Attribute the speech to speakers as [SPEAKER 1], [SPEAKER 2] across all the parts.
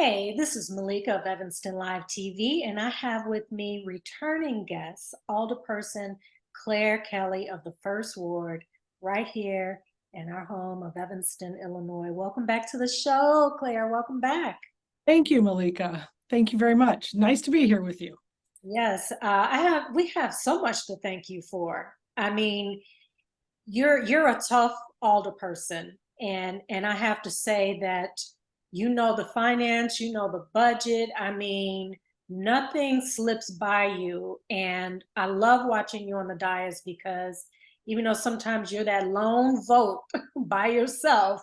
[SPEAKER 1] Hey, this is Malika of Evanston Live TV, and I have with me returning guest, Alderperson Claire Kelly of the First Ward, right here in our home of Evanston, Illinois. Welcome back to the show, Claire. Welcome back.
[SPEAKER 2] Thank you, Malika. Thank you very much. Nice to be here with you.
[SPEAKER 1] Yes, we have so much to thank you for. I mean, you're a tough alderperson, and I have to say that you know the finance, you know the budget. I mean, nothing slips by you, and I love watching you on the dais because even though sometimes you're that lone vote by yourself,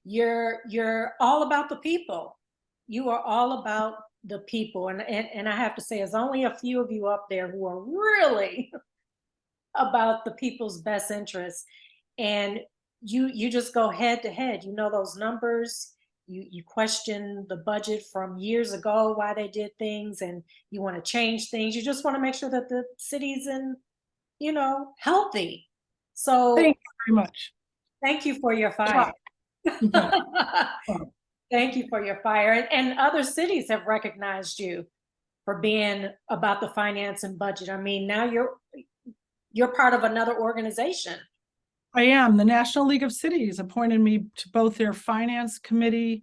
[SPEAKER 1] you're all about the people. You are all about the people, and I have to say, there's only a few of you up there who are really about the people's best interests, and you just go head to head. You know those numbers. You question the budget from years ago, why they did things, and you want to change things. You just want to make sure that the city's in, healthy. So
[SPEAKER 2] Thank you very much.
[SPEAKER 1] thank you for your fire. Thank you for your fire. And other cities have recognized you for being about the finance and budget. I mean, now you're part of another organization.
[SPEAKER 2] I am. The National League of Cities appointed me to both their finance committee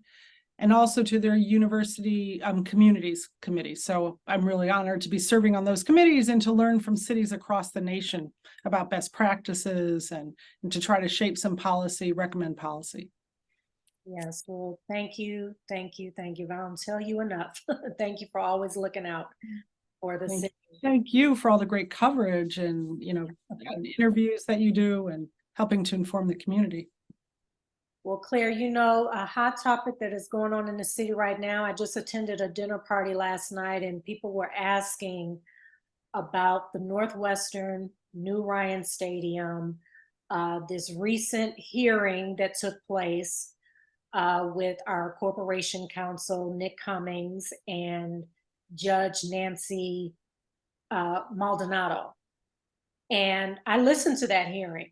[SPEAKER 2] and also to their university communities committee. So I'm really honored to be serving on those committees and to learn from cities across the nation about best practices and to try to shape some policy, recommend policy.
[SPEAKER 1] Yes, well, thank you. I don't tell you enough. Thank you for always looking out for the city.
[SPEAKER 2] Thank you for all the great coverage and interviews that you do and helping to inform the community.
[SPEAKER 1] Well, Claire, a hot topic that is going on in the city right now. I just attended a dinner party last night and people were asking about the Northwestern NU Ryan Stadium, this recent hearing that took place with our Corporation Counsel Nick Cummings and Judge Nancy Maldonado. And I listened to that hearing.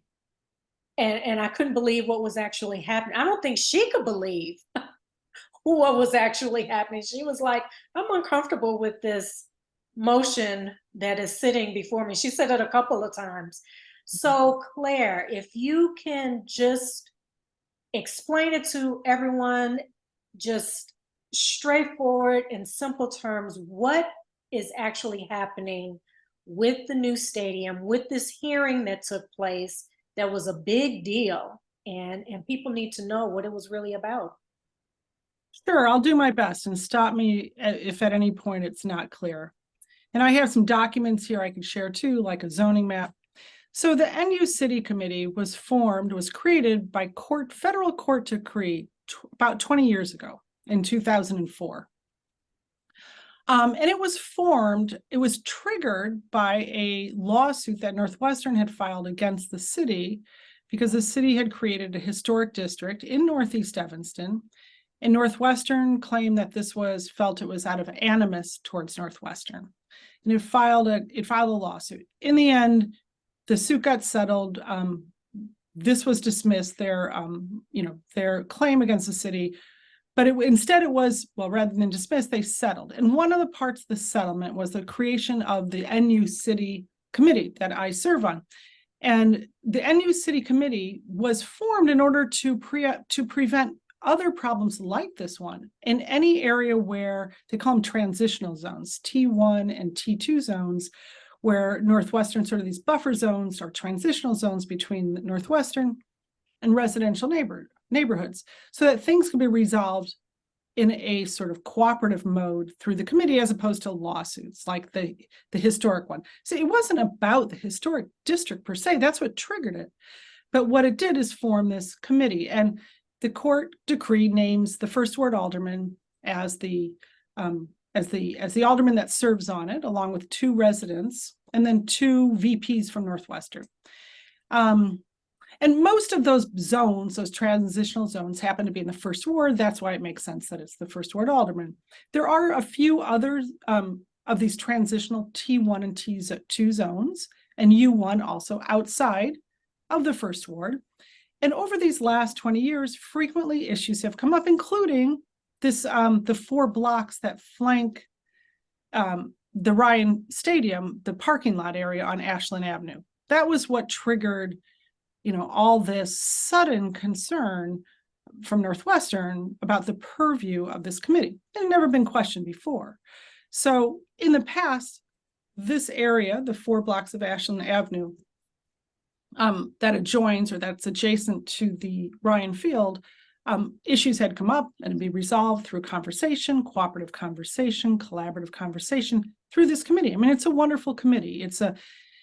[SPEAKER 1] And I couldn't believe what was actually happening. I don't think she could believe what was actually happening. She was like, I'm uncomfortable with this motion that is sitting before me. She said it a couple of times. So Claire, if you can just explain it to everyone, just straightforward in simple terms, what is actually happening with the new stadium, with this hearing that took place, that was a big deal, and people need to know what it was really about.
[SPEAKER 2] Sure, I'll do my best and stop me if at any point it's not clear. And I have some documents here I can share too, like a zoning map. So the NU City Committee was created by federal court decree about 20 years ago in 2004. And it was triggered by a lawsuit that Northwestern had filed against the city because the city had created a historic district in Northeast Evanston, and Northwestern claimed that felt it was out of animus towards Northwestern. And it filed a lawsuit. In the end, the suit got settled. This was dismissed, their claim against the city. But instead it was, rather than dismissed, they settled. And one of the parts of the settlement was the creation of the NU City Committee that I serve on. And the NU City Committee was formed in order to prevent other problems like this one in any area where they call them transitional zones, T1 and T2 zones, where Northwestern, sort of these buffer zones or transitional zones between Northwestern and residential neighborhoods, so that things can be resolved in a sort of cooperative mode through the committee as opposed to lawsuits like the historic one. So it wasn't about the historic district per se, that's what triggered it. But what it did is form this committee, and the court decree names the First Ward alderman as the alderman that serves on it, along with 2 residents and then 2 VPs from Northwestern. And most of those zones, those transitional zones, happen to be in the First Ward. That's why it makes sense that it's the First Ward alderman. There are a few others of these transitional T1 and T2 zones, and U1 also outside of the First Ward. And over these last 20 years, frequently issues have come up, including the 4 blocks that flank the Ryan Stadium, the parking lot area on Ashland Avenue. That was what triggered, all this sudden concern from Northwestern about the purview of this committee. It had never been questioned before. So in the past, this area, the 4 blocks of Ashland Avenue, that adjoins or that's adjacent to the Ryan Field, issues had come up and be resolved through conversation, cooperative conversation, collaborative conversation through this committee. I mean, it's a wonderful committee. It's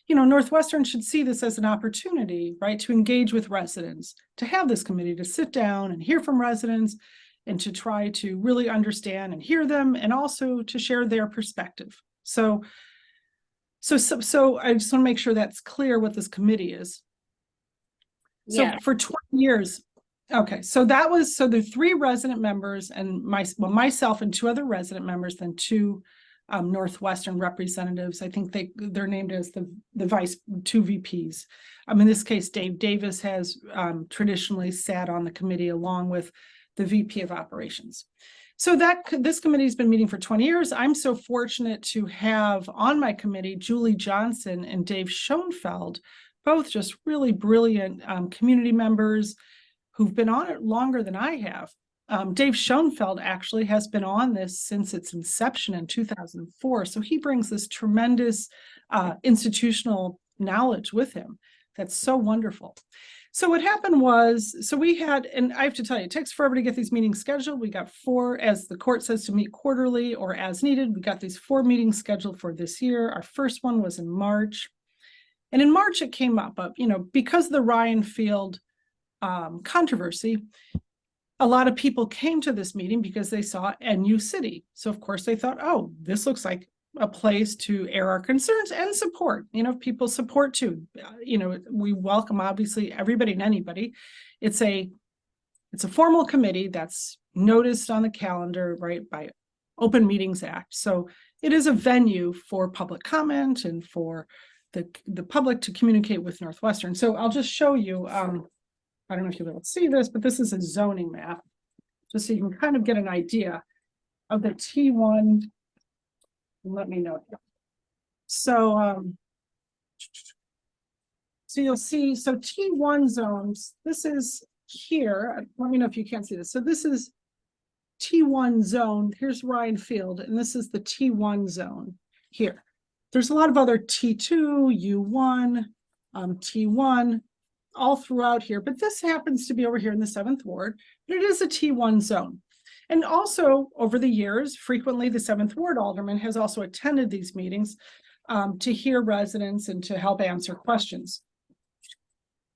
[SPEAKER 2] Northwestern should see this as an opportunity, right, to engage with residents, to have this committee, to sit down and hear from residents and to try to really understand and hear them and also to share their perspective. So I just want to make sure that's clear what this committee is. So
[SPEAKER 1] Yeah.
[SPEAKER 2] for 20 years, okay, so the 3 resident members and myself and 2 other resident members, then 2 Northwestern representatives. I think they're named as the 2 VPs. In this case, Dave Davis has traditionally sat on the committee along with the VP of operations. So this committee has been meeting for 20 years. I'm so fortunate to have on my committee Julie Johnson and Dave Schoenfeld, both just really brilliant community members who've been on it longer than I have. Dave Schoenfeld actually has been on this since its inception in 2004. So he brings this tremendous institutional knowledge with him. That's so wonderful. So what happened was, we had, and I have to tell you, it takes forever to get these meetings scheduled. We got 4, as the court says, to meet quarterly or as needed. We got these 4 meetings scheduled for this year. Our first one was in March. And in March, it came up, because of the Ryan Field controversy, a lot of people came to this meeting because they saw NU City. So of course they thought, oh, this looks like a place to air our concerns and support. People support too. We welcome obviously everybody and anybody. It's a formal committee that's noticed on the calendar, right, by Open Meetings Act. So it is a venue for public comment and for the public to communicate with Northwestern. So I'll just show you, I don't know if you'll be able to see this, but this is a zoning map, just so you can kind of get an idea of the T1. Let me know. So you'll see, so T1 zones, this is here. Let me know if you can't see this. So this is T1 zone. Here's Ryan Field, and this is the T1 zone here. There's a lot of other T2, U1, T1, all throughout here, but this happens to be over here in the 7th Ward, but it is a T1 zone. And also over the years, frequently the 7th Ward alderman has also attended these meetings to hear residents and to help answer questions.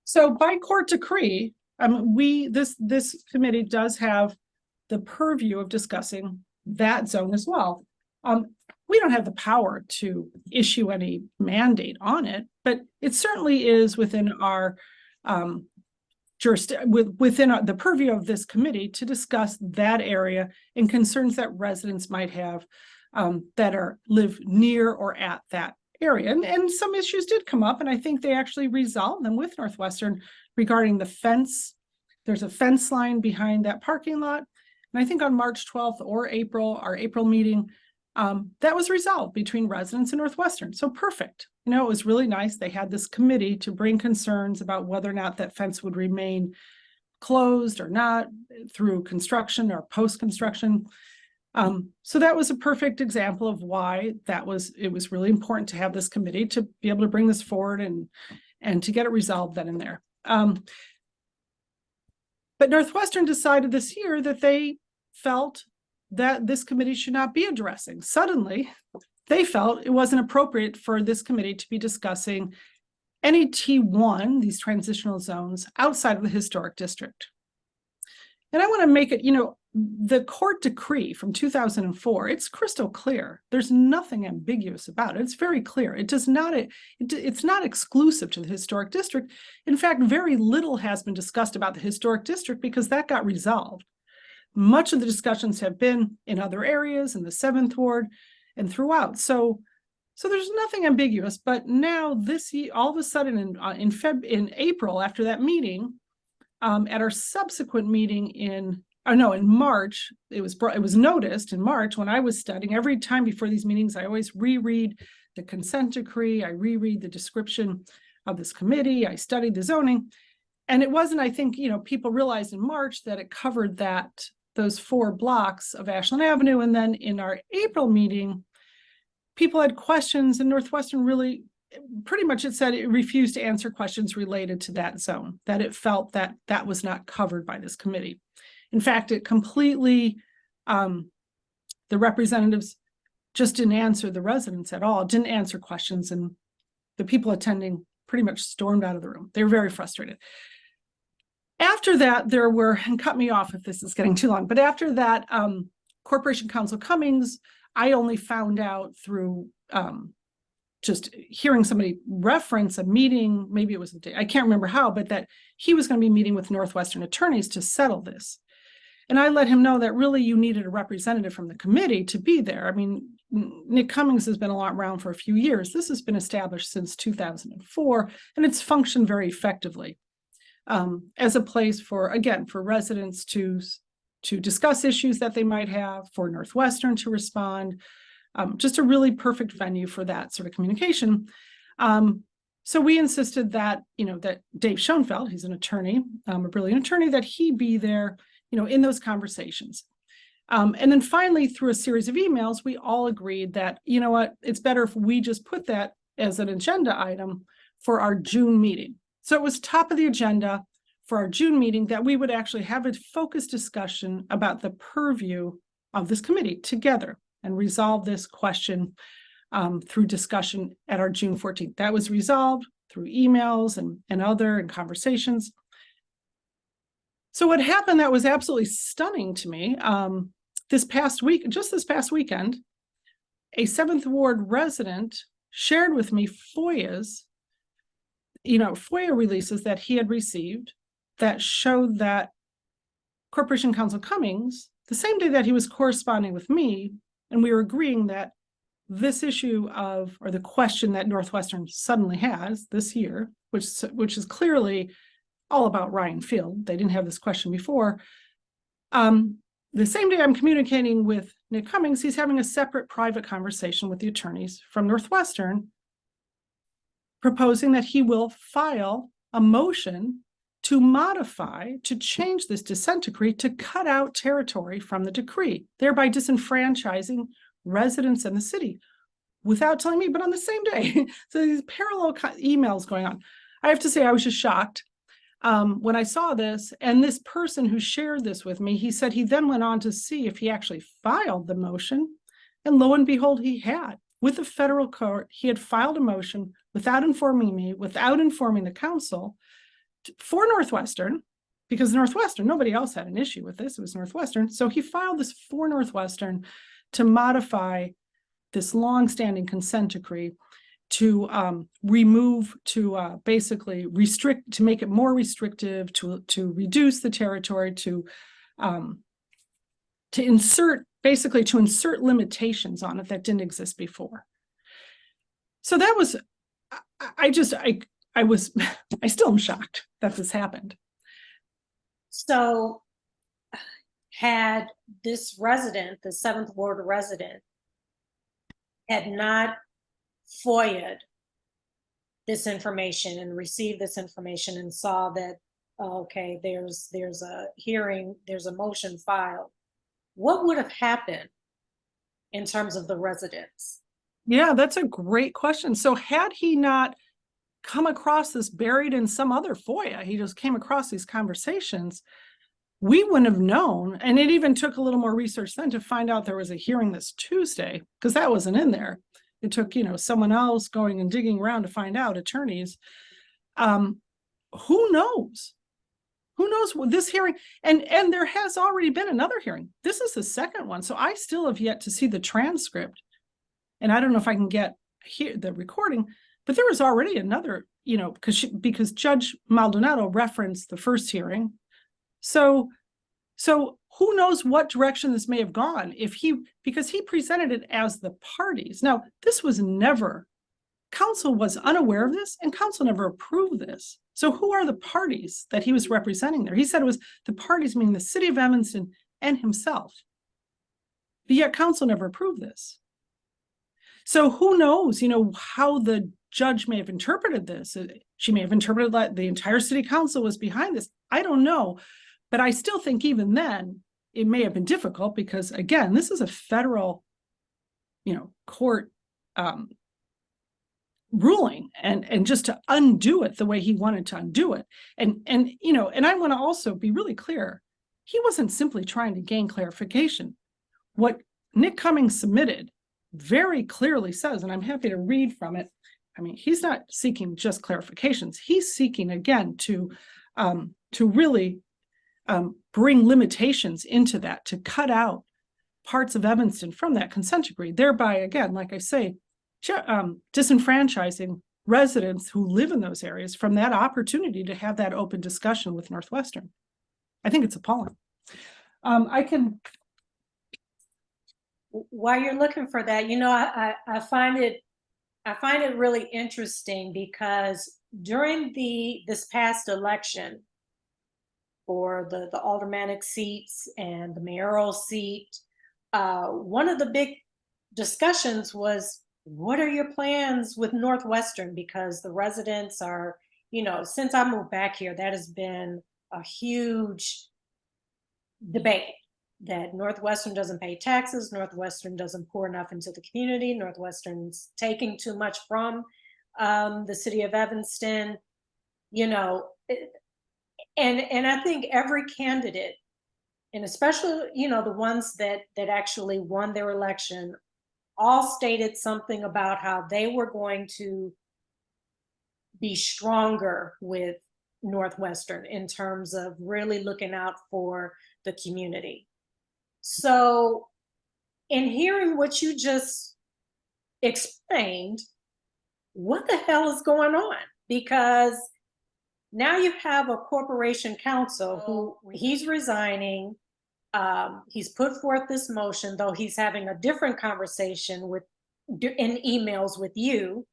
[SPEAKER 2] So by court decree, this committee does have the purview of discussing that zone as well. We don't have the power to issue any mandate on it, but it certainly is within our within the purview of this committee to discuss that area and concerns that residents might have that live near or at that area. And some issues did come up, and I think they actually resolved them with Northwestern regarding the fence. There's a fence line behind that parking lot. And I think on March 12th or our April meeting, that was resolved between residents and Northwestern. So perfect. It was really nice. They had this committee to bring concerns about whether or not that fence would remain closed or not through construction or post-construction. So that was a perfect example of why it was really important to have this committee to be able to bring this forward and to get it resolved then and there. But Northwestern decided this year that they felt that this committee should not be addressing. Suddenly, they felt it wasn't appropriate for this committee to be discussing any T1, these transitional zones, outside of the historic district. And I want to make it, the court decree from 2004, it's crystal clear. There's nothing ambiguous about it. It's very clear. It's not exclusive to the historic district. In fact, very little has been discussed about the historic district because that got resolved. Much of the discussions have been in other areas, in the 7th Ward and throughout. So there's nothing ambiguous, but now all of a sudden in April, after that meeting, at our subsequent meeting in no, in March, it was noticed in March when I was studying. Every time before these meetings, I always reread the consent decree. I reread the description of this committee. I studied the zoning. And it wasn't, I think, people realized in March that it covered those 4 blocks of Ashland Avenue. And then in our April meeting, people had questions, and Northwestern really pretty much, it said it refused to answer questions related to that zone, that it felt that that was not covered by this committee. In fact, it completely, the representatives just didn't answer the residents at all, didn't answer questions, and the people attending pretty much stormed out of the room. They were very frustrated. After that, there were, and cut me off if this is getting too long, but after that, Corporation Counsel Cummings, I only found out through just hearing somebody reference a meeting, maybe it was a day, I can't remember how, but that he was going to be meeting with Northwestern attorneys to settle this. And I let him know that really you needed a representative from the committee to be there. I mean, Nick Cummings has been around for a few years. This has been established since 2004, and it's functioned very effectively as a place for, again, for residents to discuss issues that they might have, for Northwestern to respond, just a really perfect venue for that sort of communication. So we insisted that, that Dave Schoenfeld, he's an attorney, a brilliant attorney, that he be there, in those conversations. And then finally, through a series of emails, we all agreed that, it's better if we just put that as an agenda item for our June meeting. So it was top of the agenda for our June meeting that we would actually have a focused discussion about the purview of this committee together and resolve this question through discussion at our June 14th. That was resolved through emails and other conversations. So what happened that was absolutely stunning to me, this past weekend, a 7th Ward resident shared with me FOIA releases that he had received that showed that Corporation Counsel Cummings, the same day that he was corresponding with me, and we were agreeing that this issue or the question that Northwestern suddenly has this year, which is clearly all about Ryan Field. They didn't have this question before. The same day I'm communicating with Nick Cummings, he's having a separate private conversation with the attorneys from Northwestern, proposing that he will file a motion to change this dissent decree to cut out territory from the decree, thereby disenfranchising residents in the city without telling me, but on the same day. So these parallel emails going on. I have to say, I was just shocked when I saw this, and this person who shared this with me, he said he then went on to see if he actually filed the motion, and lo and behold, he had. With the federal court, he had filed a motion without informing me, without informing the council, for Northwestern, because Northwestern, nobody else had an issue with this, it was Northwestern. So he filed this for Northwestern to modify this longstanding consent decree to basically restrict, to make it more restrictive, to reduce the territory, to insert limitations on it that didn't exist before. So that was, I still am shocked that this happened.
[SPEAKER 1] So had this resident, the 7th Ward resident, had not FOIA'd this information and received this information and saw that, okay, there's a hearing, there's a motion filed, what would have happened in terms of the residents?
[SPEAKER 2] Yeah, that's a great question. So had he not come across this buried in some other FOIA, he just came across these conversations, we wouldn't have known. And it even took a little more research then to find out there was a hearing this Tuesday, because that wasn't in there. It took, someone else going and digging around to find out, attorneys. Who knows? Who knows what this hearing, and there has already been another hearing. This is the second one. So I still have yet to see the transcript. And I don't know if I can get the recording, but there was already another, because Judge Maldonado referenced the first hearing. So who knows what direction this may have gone because he presented it as the parties. Now, this was never council was unaware of this and council never approved this. So who are the parties that he was representing there? He said it was the parties, meaning the city of Evanston and himself. But yet council never approved this. So who knows, how the judge may have interpreted this. She may have interpreted that the entire city council was behind this. I don't know. But I still think even then it may have been difficult because, again, this is a federal, court ruling, and just to undo it the way he wanted to undo it. And I want to also be really clear. He wasn't simply trying to gain clarification. What Nick Cummings submitted very clearly says, and I'm happy to read from it. I mean, he's not seeking just clarifications. He's seeking, again, to really bring limitations into that, to cut out parts of Evanston from that consent decree, thereby, again, like I say, disenfranchising residents who live in those areas from that opportunity to have that open discussion with Northwestern. I think it's appalling.
[SPEAKER 1] While you're looking for that, I find it really interesting because during this past election for the aldermanic seats and the mayoral seat, one of the big discussions was, what are your plans with Northwestern? Because the residents are, since I moved back here, that has been a huge debate, that Northwestern doesn't pay taxes, Northwestern doesn't pour enough into the community, Northwestern's taking too much from the city of Evanston, and I think every candidate, and especially, the ones that actually won their election, all stated something about how they were going to be stronger with Northwestern in terms of really looking out for the community. So in hearing what you just explained, what the hell is going on? Because now you have a corporation counsel who he's resigning. He's put forth this motion, though he's having a different conversation in emails with you,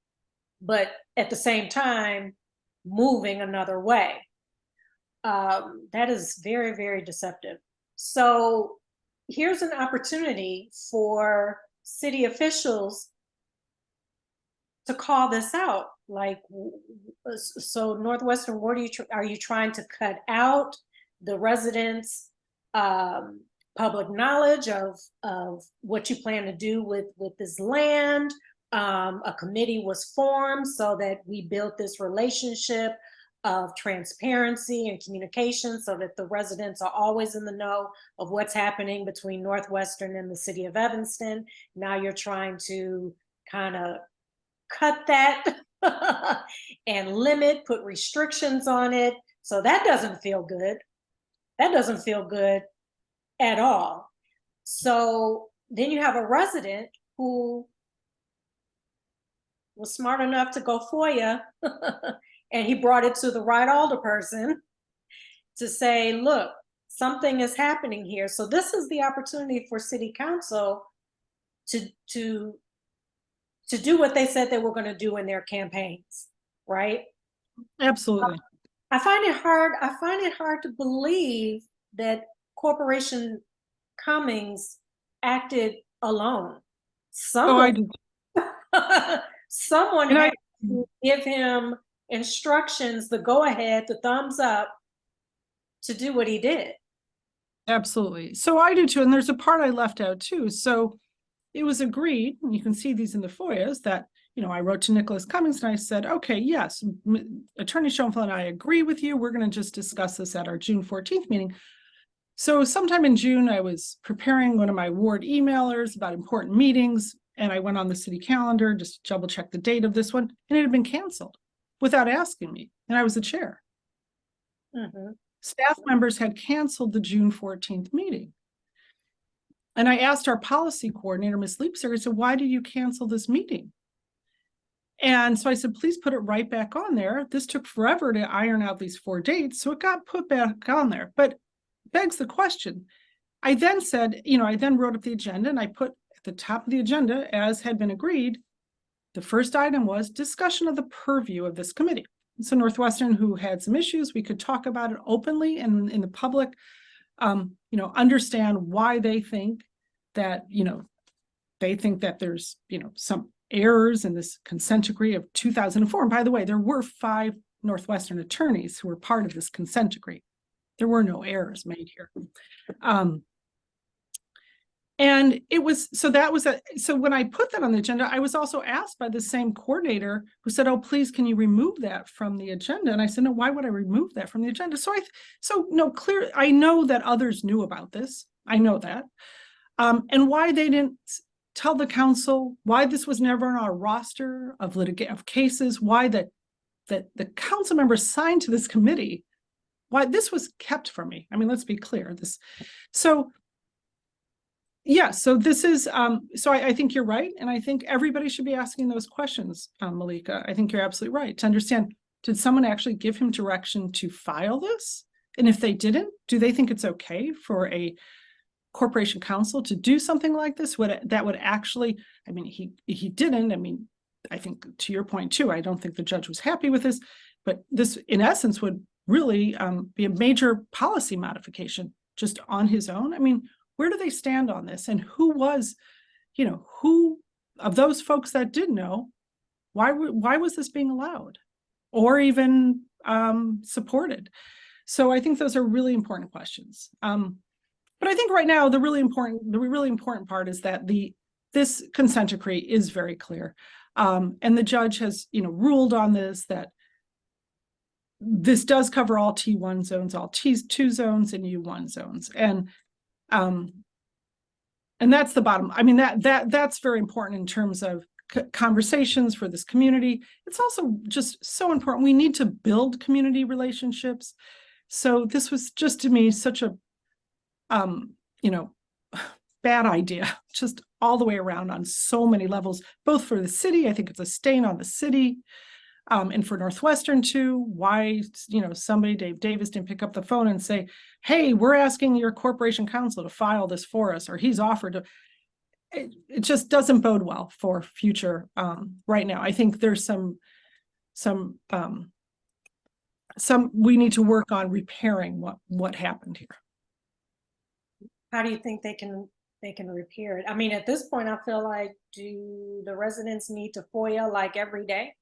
[SPEAKER 1] but at the same time, moving another way. That is very, very deceptive. So here's an opportunity for city officials to call this out. Like, so Northwestern, what are you trying to cut out the residents' public knowledge of what you plan to do with this land? A committee was formed so that we built this relationship of transparency and communication so that the residents are always in the know of what's happening between Northwestern and the city of Evanston. Now you're trying to kind of cut that and put restrictions on it. So that doesn't feel good. That doesn't feel good at all. So then you have a resident who was smart enough to go FOIA and he brought it to the right alderperson to say, look, something is happening here. So this is the opportunity for city council to do what they said they were going to do in their campaigns, right?
[SPEAKER 2] Absolutely.
[SPEAKER 1] I find it hard to believe that Corporation Cummings acted alone. Someone had to give him instructions, the go-ahead, the thumbs up to do what he did.
[SPEAKER 2] Absolutely. So I do too. And there's a part I left out too. So it was agreed, and you can see these in the FOIAs, that, I wrote to Nicholas Cummings and I said, okay, yes, Attorney Schoenfeld and I agree with you. We're going to just discuss this at our June 14th meeting. So sometime in June, I was preparing one of my ward emailers about important meetings, and I went on the city calendar, just double check the date of this one, and it had been canceled without asking me, and I was the chair.
[SPEAKER 1] Mm-hmm.
[SPEAKER 2] Staff members had canceled the June 14th meeting. And I asked our policy coordinator, Ms. Leapser, I said, why did you cancel this meeting? And so I said, please put it right back on there. This took forever to iron out these 4 dates, so it got put back on there. But begs the question. I then said, I then wrote up the agenda and I put at the top of the agenda, as had been agreed, The first item was discussion of the purview of this committee. So Northwestern, who had some issues, we could talk about it openly and in the public, understand why they think that, there's, some errors in this consent decree of 2004. And by the way, there were 5 Northwestern attorneys who were part of this consent decree. There were no errors made here. And it was, so when I put that on the agenda, I was also asked by the same coordinator who said, oh, please, can you remove that from the agenda? And I said, no, why would I remove that from the agenda? Clear. I know that others knew about this. I know that. And why they didn't tell the council, why this was never on our roster of cases, why the council members signed to this committee, why this was kept from me. I mean, let's be clear. This is, I think you're right. And I think everybody should be asking those questions, Malika. I think you're absolutely right to understand, did someone actually give him direction to file this? And if they didn't, do they think it's okay for a corporation counsel to do something like this? That would actually, I mean, he didn't. I mean, I think to your point too, I don't think the judge was happy with this, but this in essence would really be a major policy modification just on his own. I mean, where do they stand on this? And who of those folks that did know, why was this being allowed or even supported? So I think those are really important questions. But I think right now, the really important part is that this consent decree is very clear. And the judge has, ruled on this, that this does cover all T1 zones, all T2 zones and U1 zones. And that's the bottom. I mean, that's very important in terms of conversations for this community. It's also just so important. We need to build community relationships. So this was just, to me, such a, bad idea, just all the way around on so many levels, both for the city. I think it's a stain on the city. And for Northwestern too, why, somebody, Dave Davis, didn't pick up the phone and say, hey, we're asking your corporation counsel to file this for us, or he's offered to. It just doesn't bode well for future right now. I think there's some we need to work on repairing what happened here.
[SPEAKER 1] How do you think they can repair it? I mean, at this point, I feel like, do the residents need to FOIA like every day?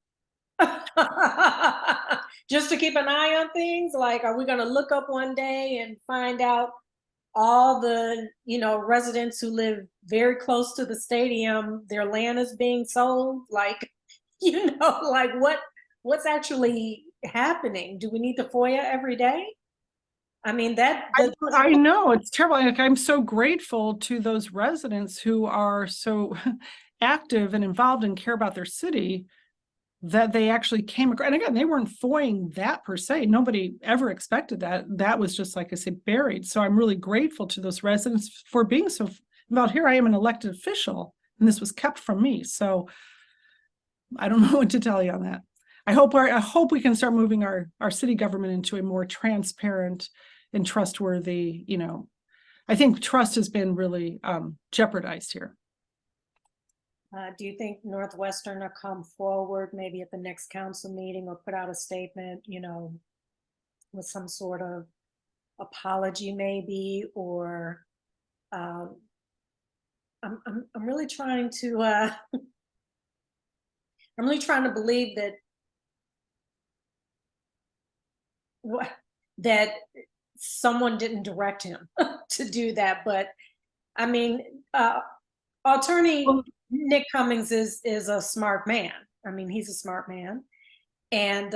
[SPEAKER 1] Just to keep an eye on things? Like, are we going to look up one day and find out all the, residents who live very close to the stadium, their land is being sold? Like, like what's actually happening? Do we need to FOIA every day? I mean, I
[SPEAKER 2] know it's terrible. Like, I'm so grateful to those residents who are so active and involved and care about their city, that they actually came across. And again, they weren't FOIAing that per se. Nobody ever expected that. That was just, like I said, buried. So I'm really grateful to those residents for being so about, here I am, an elected official, and this was kept from me. So I don't know what to tell you on that. I hope we can start moving our city government into a more transparent and trustworthy, I think trust has been really jeopardized here.
[SPEAKER 1] Do you think Northwestern will come forward maybe at the next council meeting or put out a statement, with some sort of apology maybe, or I'm really trying to I'm really trying to believe that someone didn't direct him to do that. But I mean, Attorney Nick Cummings is a smart man. I mean, he's a smart man. And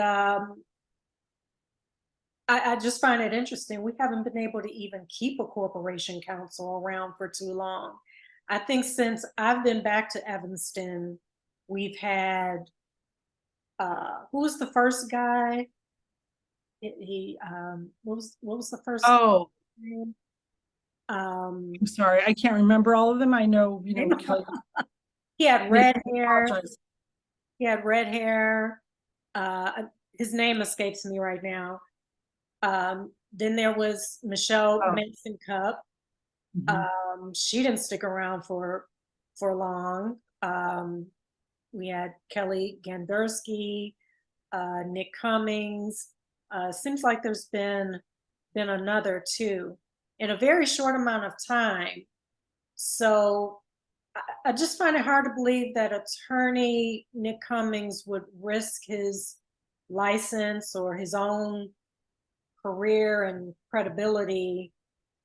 [SPEAKER 1] I just find it interesting. We haven't been able to even keep a corporation counsel around for too long. I think since I've been back to Evanston, we've had, who was the first guy? What was the first?
[SPEAKER 2] Oh,
[SPEAKER 1] name?
[SPEAKER 2] I'm sorry, I can't remember all of them. I know, Kelly.
[SPEAKER 1] He had red hair. He had red hair. His name escapes me right now. Then there was Michelle Mason Cup. She didn't stick around for long. we had Kelly Gandersky, Nick Cummings. Seems like there's been another too in a very short amount of time. So I just find it hard to believe that attorney Nick Cummings would risk his license or his own career and credibility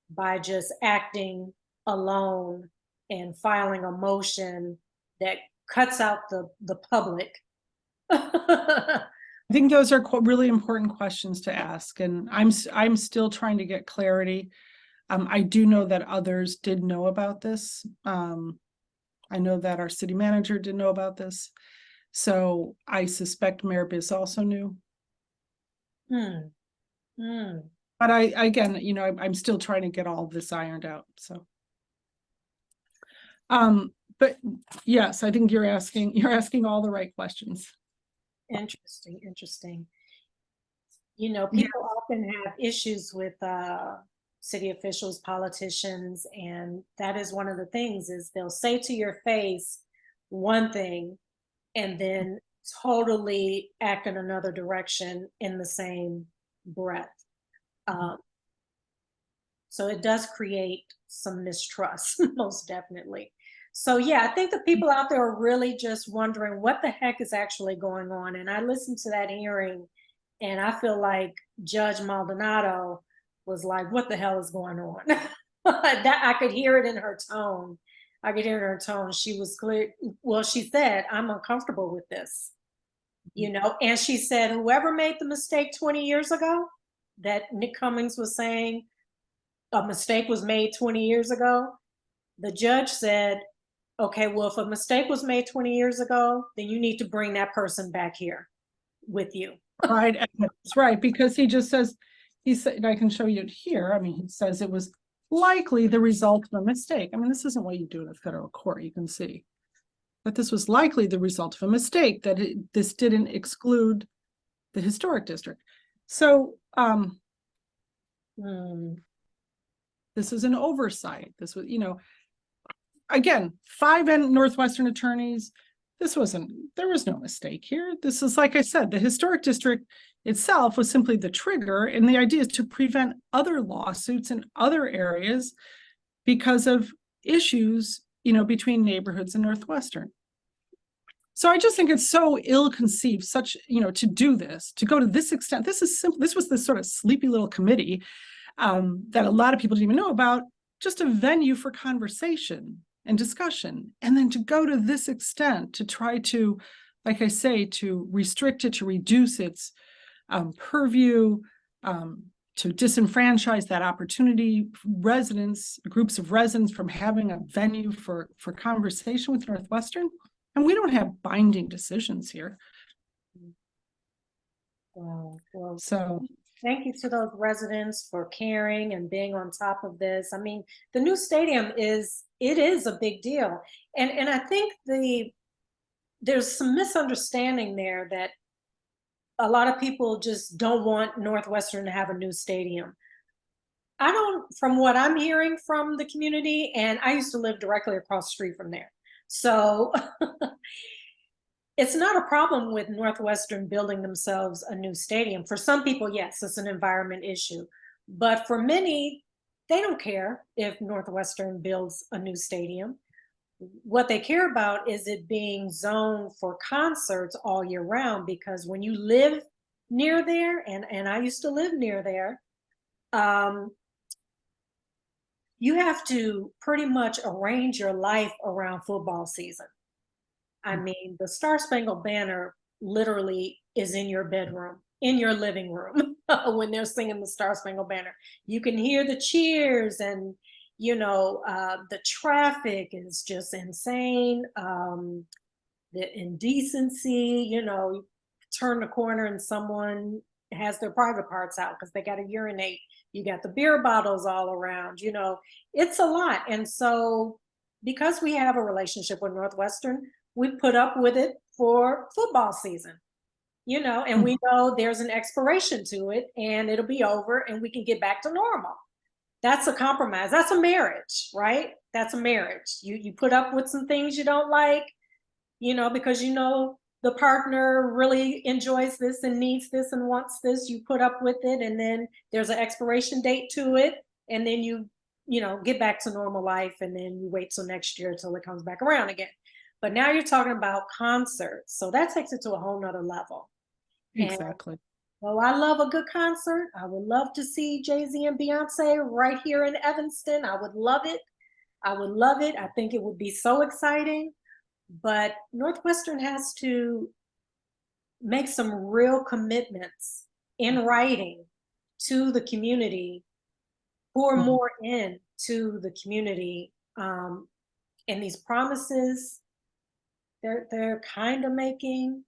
[SPEAKER 1] by just acting alone and filing a motion that cuts out the public.
[SPEAKER 2] I think those are really important questions to ask, and I'm still trying to get clarity. I do know that others did know about this. I know that our city manager did know about this, so I suspect Mayor Biss also knew. But again, you know, I'm still trying to get all of this ironed out. So, but yes, I think you're asking all the right questions.
[SPEAKER 1] Interesting. You know, people often have issues with city officials, politicians, and that is one of the things is they'll say to your face one thing and then totally act in another direction in the same breath. So it does create some mistrust, most definitely. So yeah, I think the people out there are really just wondering what the heck is actually going on. And I listened to that hearing and I feel like Judge Maldonado was like, what the hell is going on? That I could hear it in her tone. I could hear it in her tone. She was clear. Well, she said, I'm uncomfortable with this, you know, and she said, whoever made the mistake 20 years ago, that Nick Cummings was saying a mistake was made 20 years ago, the judge said, okay, well, if a mistake was made 20 years ago, then you need to bring that person back here with you.
[SPEAKER 2] Right, that's right, because he just says, he said, I can show you it here. I mean, he says it was likely the result of a mistake. I mean, this isn't what you do in a federal court, you can see. But this was likely the result of a mistake, that this didn't exclude the historic district. So, this is an oversight. This was, you know, again, 5 Northwestern attorneys. There was no mistake here. This is, like I said, the historic district itself was simply the trigger. And the idea is to prevent other lawsuits in other areas because of issues, you know, between neighborhoods and Northwestern. So I just think it's so ill-conceived, such, you know, to do this, to go to this extent. This is simple. This was this sort of sleepy little committee that a lot of people didn't even know about, just a venue for conversation and discussion. And then to go to this extent, to try to, like I say, to restrict it, to reduce its purview, to disenfranchise that opportunity, residents, groups of residents from having a venue for conversation with Northwestern. And we don't have binding decisions here.
[SPEAKER 1] Well,
[SPEAKER 2] so
[SPEAKER 1] thank you to those residents for caring and being on top of this. I mean, the new stadium is a big deal. And I think there's some misunderstanding there that a lot of people just don't want Northwestern to have a new stadium. From what I'm hearing from the community, and I used to live directly across the street from there. So it's not a problem with Northwestern building themselves a new stadium. For some people, yes, it's an environment issue. But for many, they don't care if Northwestern builds a new stadium. What they care about is it being zoned for concerts all year round, because when you live near there, and I used to live near there, you have to pretty much arrange your life around football season. I mean, the Star Spangled Banner literally is in your bedroom, in your living room when they're singing the Star Spangled Banner. You can hear the cheers, and, you know, the traffic is just insane. The indecency, you know, you turn the corner and someone has their private parts out because they got to urinate. You got the beer bottles all around, you know, it's a lot. And so because we have a relationship with Northwestern, we put up with it for football season, you know, and we know there's an expiration to it and it'll be over and we can get back to normal. That's a compromise. That's a marriage, right? That's a marriage. You put up with some things you don't like, because the partner really enjoys this and needs this and wants this, you put up with it, and then there's an expiration date to it, and then you get back to normal life, and then you wait till next year till it comes back around again. But now you're talking about concerts, so that takes it to a whole nother level.
[SPEAKER 2] Exactly.
[SPEAKER 1] And well, I love a good concert. I would love to see Jay-Z and Beyonce right here in Evanston. I would love it. I would love it. I think it would be so exciting. But Northwestern has to make some real commitments in writing to the community, pour more in to the community. And these promises, they're kind of making,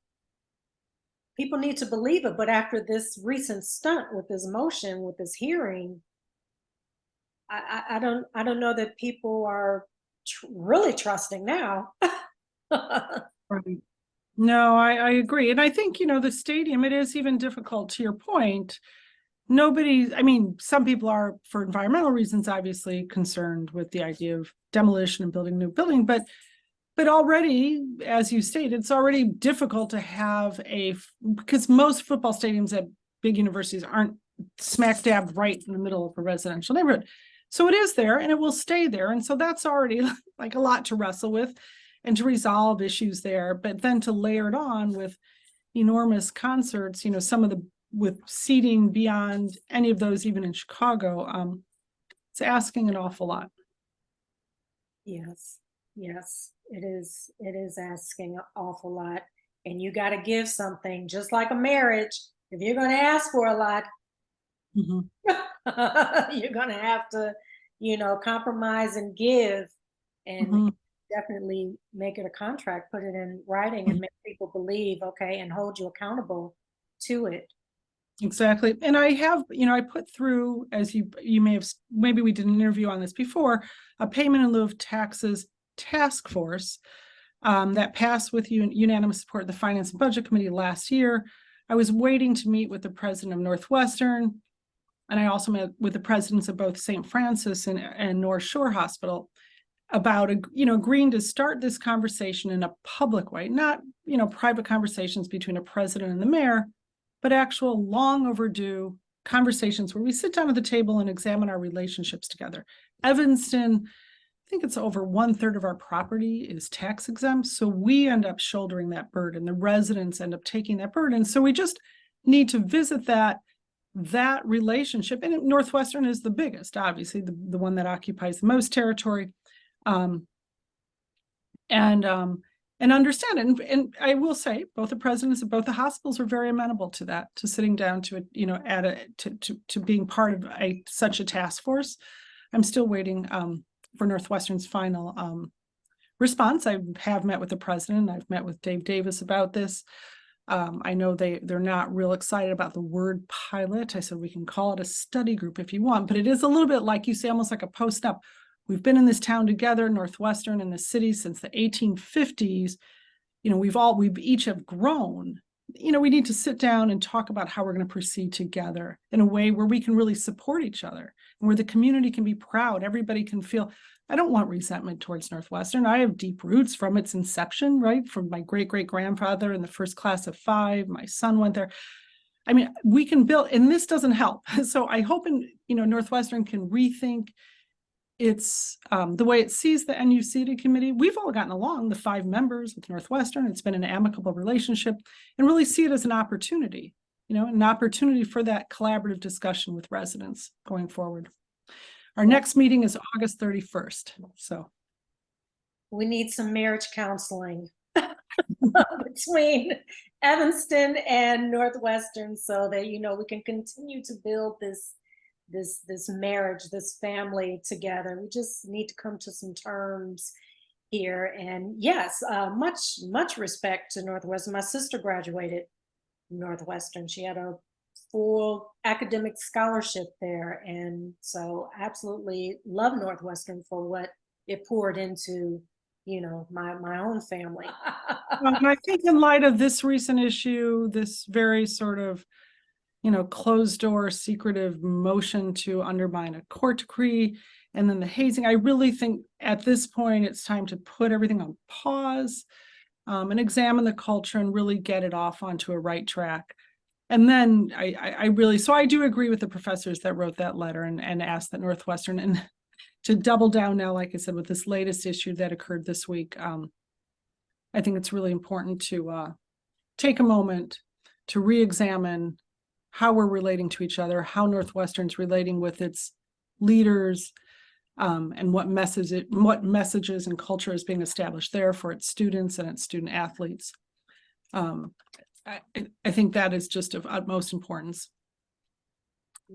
[SPEAKER 1] people need to believe it. But after this recent stunt with this motion, with this hearing, I don't know that people are really trusting now.
[SPEAKER 2] Right. No, I agree. And I think, the stadium, it is even difficult, to your point. Some people are, for environmental reasons, obviously concerned with the idea of demolition and building a new building, but already, as you stated, it's already difficult to have because most football stadiums at big universities aren't smack dab right in the middle of a residential neighborhood. So it is there and it will stay there. And so that's already like a lot to wrestle with and to resolve issues there. But then to layer it on with enormous concerts, with seating beyond any of those, even in Chicago, it's asking an awful lot.
[SPEAKER 1] Yes, it is asking an awful lot. And you got to give something, just like a marriage. If you're going to ask for a lot, you're going to have to, compromise and give, and definitely make it a contract, put it in writing, and make people believe, okay, and hold you accountable to it.
[SPEAKER 2] Exactly. And I have, I put through, as you may have, maybe we did an interview on this before, a payment in lieu of taxes task force that passed with unanimous support of the Finance and Budget Committee last year. I was waiting to meet with the president of Northwestern, and I also met with the presidents of both St. Francis and North Shore Hospital about, agreeing to start this conversation in a public way, not, private conversations between a president and the mayor, but actual long overdue conversations where we sit down at the table and examine our relationships together. Evanston, I think it's over 1/3 of our property is tax exempt. So we end up shouldering that burden. The residents end up taking that burden. So we just need to visit that relationship. And Northwestern is the biggest, obviously, the one that occupies the most territory. And understand it. And I will say, both the presidents of both the hospitals were very amenable to that, to sitting down to it, to being part of such a task force. I'm still waiting for Northwestern's final response. I have met with the president. I've met with Dave Davis about this. I know they're not real excited about the word pilot. I said, we can call it a study group if you want, but it is a little bit like you say, almost like a post-up. We've been in this town together, Northwestern and the city, since the 1850s. We've each have grown. We need to sit down and talk about how we're going to proceed together in a way where we can really support each other and where the community can be proud. Everybody can feel, I don't want resentment towards Northwestern. I have deep roots from its inception, right? From my great-great-grandfather in the first class of 5. My son went there. We can build, and this doesn't help. So I hope Northwestern can rethink it's the way it sees the NU City Committee. We've all gotten along, the 5 members with Northwestern. It's been an amicable relationship, and really see it as an opportunity, an opportunity for that collaborative discussion with residents going forward. Our next meeting is August 31st. So
[SPEAKER 1] we need some marriage counseling between Evanston and Northwestern, so that we can continue to build this marriage, this family together. We just need to come to some terms here. And yes, much respect to Northwestern. My sister graduated Northwestern. She had a full academic scholarship there, and so absolutely love Northwestern for what it poured into my own family.
[SPEAKER 2] And I think in light of this recent issue, this very sort of closed door, secretive motion to undermine a court decree, and then the hazing, I really think at this point it's time to put everything on pause, and examine the culture and really get it off onto a right track. And then so I do agree with the professors that wrote that letter and asked that Northwestern, and to double down now, like I said, with this latest issue that occurred this week, I think it's really important to take a moment to re-examine how we're relating to each other, how Northwestern's relating with its leaders, and what messages and culture is being established there for its students and its student athletes. I think that is just of utmost importance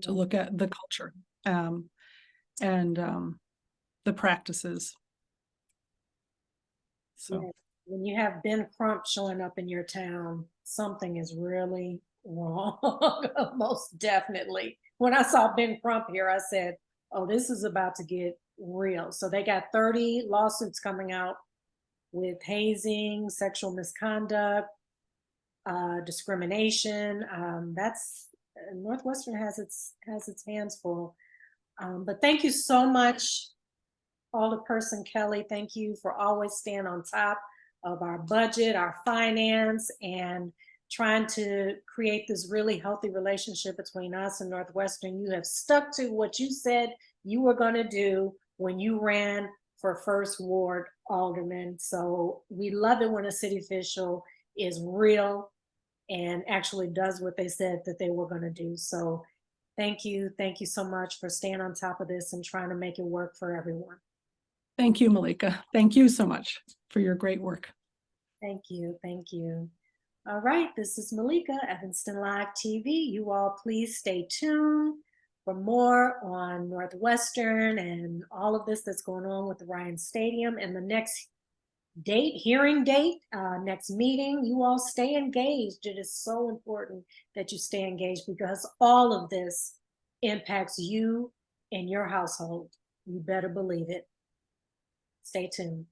[SPEAKER 2] to look at the culture and the practices. So.
[SPEAKER 1] Yeah. When you have Ben Crump showing up in your town, something is really wrong. Most definitely. When I saw Ben Crump here, I said, oh, this is about to get real. So they got 30 lawsuits coming out with hazing, sexual misconduct, discrimination. That's Northwestern has its hands full. But thank you so much, Alderperson Kelly. Thank you for always staying on top of our budget, our finance, and trying to create this really healthy relationship between us and Northwestern. You have stuck to what you said you were going to do when you ran for First Ward Alderman. So we love it when a city official is real and actually does what they said that they were going to do. So thank you so much for staying on top of this and trying to make it work for everyone.
[SPEAKER 2] Thank you, Malika. Thank you so much for your great work.
[SPEAKER 1] Thank you. All right, this is Malika, Evanston Live TV. You all please stay tuned for more on Northwestern and all of this that's going on with the Ryan Stadium, and the next hearing date, next meeting. You all stay engaged. It is so important that you stay engaged because all of this impacts you and your household. You better believe it. Stay tuned.